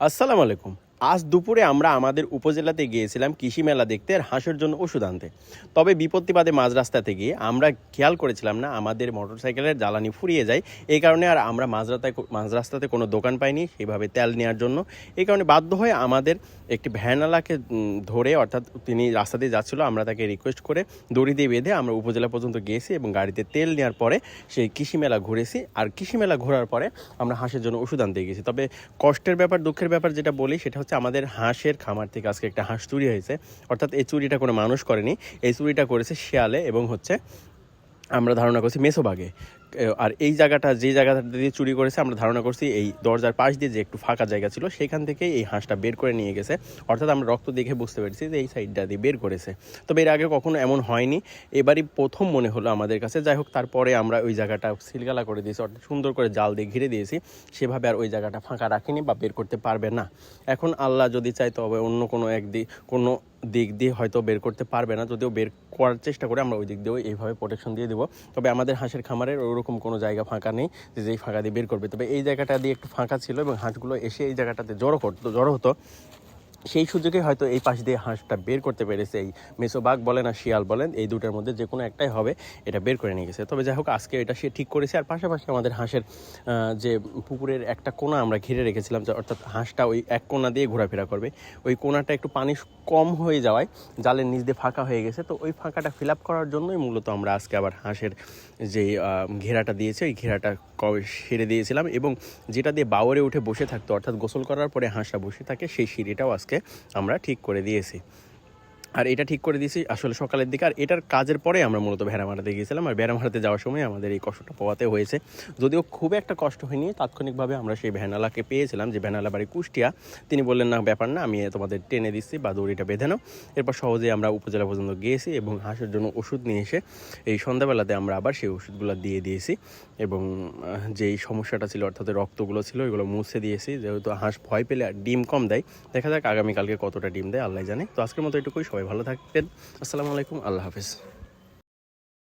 আসসালামু আলাইকুম। আজ দুপুরে আমরা আমাদের উপজেলাতে গিয়েছিলাম কৃষি মেলা দেখতে আর হাঁসের জন্য ওষুধ আনতে। তবে বিপত্তিবাদে মাঝ রাস্তাতে গিয়ে আমরা খেয়াল করেছিলাম না আমাদের মোটরসাইকেলের জ্বালানি ফুরিয়ে যায়। এই কারণে আর আমরা মাঝ রাস্তাতে কোনো দোকান পাইনি সেভাবে তেল নেওয়ার জন্য। এই কারণে বাধ্য হয়ে আমাদের একটি ভ্যানওয়ালাকে ধরে, অর্থাৎ তিনি রাস্তা দিয়ে যাচ্ছিল, আমরা তাকে রিকোয়েস্ট করে দড়ি দিয়ে বেঁধে আমরা উপজেলা পর্যন্ত গিয়েছি এবং গাড়িতে তেল নেওয়ার পরে সেই কৃষি মেলা ঘুরেছি। আর কৃষি মেলা ঘোরার পরে আমরা হাঁসের জন্য ওষুধ আনতে গেছি। তবে কষ্টের ব্যাপার, দুঃখের ব্যাপার যেটা বলি সেটা হচ্ছে আমাদের হাঁসের খামার থেকে আজকে একটা হাঁস চুরি হয়েছে। অর্থাৎ এই চুরিটা কোনো মানুষ করেনি, এই চুরিটা করেছে শেয়ালে এবং হচ্ছে আমরা ধারণা করছি মেছোবাগে। আর এই জায়গাটা, যে জায়গাটা দিয়ে চুরি করেছে, আমরা ধারণা করছি এই দরজার পাশ দিয়ে যে একটু ফাঁকা জায়গা ছিল সেখান থেকেই এই হাঁসটা বের করে নিয়ে গেছে। অর্থাৎ আমরা রক্ত দেখে বুঝতে পেরেছি যে এই সাইডটা দিয়ে বের করেছে। তবে এর আগে কখনো এমন হয়নি, এবারই প্রথম মনে হলো আমাদের কাছে। যাই হোক, তারপরে আমরা ওই জায়গাটা সিলগালা করে দিয়েছি, অর্থাৎ সুন্দর করে জাল দিয়ে ঘিরে দিয়েছি। সেভাবে আর ওই জায়গাটা ফাঁকা রাখিনি বা বের করতে পারবে না। এখন আল্লাহ যদি চায় তবে অন্য কোনো দিক দিয়ে হয়তো বের করতে পারবে না। যদিও বের করার চেষ্টা করে আমরা ওই দিক দিয়েও এইভাবে প্রোটেকশন দিয়ে দেবো। তবে আমাদের হাঁসের খামারের ওরকম কোনো জায়গা ফাঁকা নেই যে যেই ফাঁকা দিয়ে বের করবে। তবে এই জায়গাটা দিয়ে একটু ফাঁকা ছিল এবং হাঁসগুলো এসে এই জায়গাটাতে জড়ো হতো। সেই সুযোগে হয়তো এই পাশ দিয়ে হাঁসটা বের করতে পেরেছে। এই মেছোবাঘ বলেন আর শিয়াল বলেন, এই দুটার মধ্যে যে কোনো একটাই হবে, এটা বের করে নিয়ে গেছে। তবে যাই হোক, আজকে এটা সে ঠিক করেছে। আর পাশাপাশি আমাদের হাঁসের যে পুকুরের একটা কোণা আমরা ঘিরে রেখেছিলাম, যে অর্থাৎ হাঁসটা ওই এক কোণা দিয়ে ঘোরাফেরা করবে, ওই কোণাটা একটু পানি কম হয়ে যাওয়ায় জালের নিচ দিয়ে ফাঁকা হয়ে গেছে। তো ওই ফাঁকাটা ফিল আপ করার জন্যই মূলত আমরা আজকে আবার হাঁসের যে ঘেরাটা দিয়েছে ওই ঘেরাটা সেরে দিয়েছিলাম। এবং যেটা দিয়ে বাওরে উঠে বসে থাকতো, অর্থাৎ গোসল করার পরে হাঁসটা বসে থাকে, সেই সিঁড়িটাও আজকে আমরা ঠিক করে দিয়েছি। আর এটা ঠিক করে দিয়েছি আসলে সকালের দিকে। আর এটার কাজের পরে আমরা মূলত ভেড়া মারাতে গিয়েছিলাম। আর ভেড়া মারাতে যাওয়ার সময় আমাদের এই কষ্টটা পোয়াতে হয়েছে। যদিও খুব একটা কষ্ট হয়নি, তাৎক্ষণিকভাবে আমরা সেই ভ্যানালাকে পেয়েছিলাম, যে ভ্যানালা বাড়ি কুষ্টিয়া। তিনি বললেন, না ব্যাপার না, আমি তোমাদের টেনে দিচ্ছি বা দড়িটা বেঁধে নাও। এরপর সহজেই আমরা উপজেলা পর্যন্ত গিয়েছি এবং হাঁসের জন্য ওষুধ নিয়ে এসে এই সন্ধ্যাবেলাতে আমরা আবার সেই ওষুধগুলো দিয়ে দিয়েছি। এবং যেই সমস্যাটা ছিল, অর্থাৎ রক্তগুলো ছিল, এগুলো মুছে দিয়েছি। যেহেতু হাঁস ভয় পেলে আর ডিম কম দেয়, দেখা যাক আগামীকালকে কতটা ডিম দেয় আল্লাহ জানে। তো আজকের মতো এটুকুই। সবাই ভালো থাকবেন। আসসালামু আলাইকুম, আল্লাহ হাফেজ।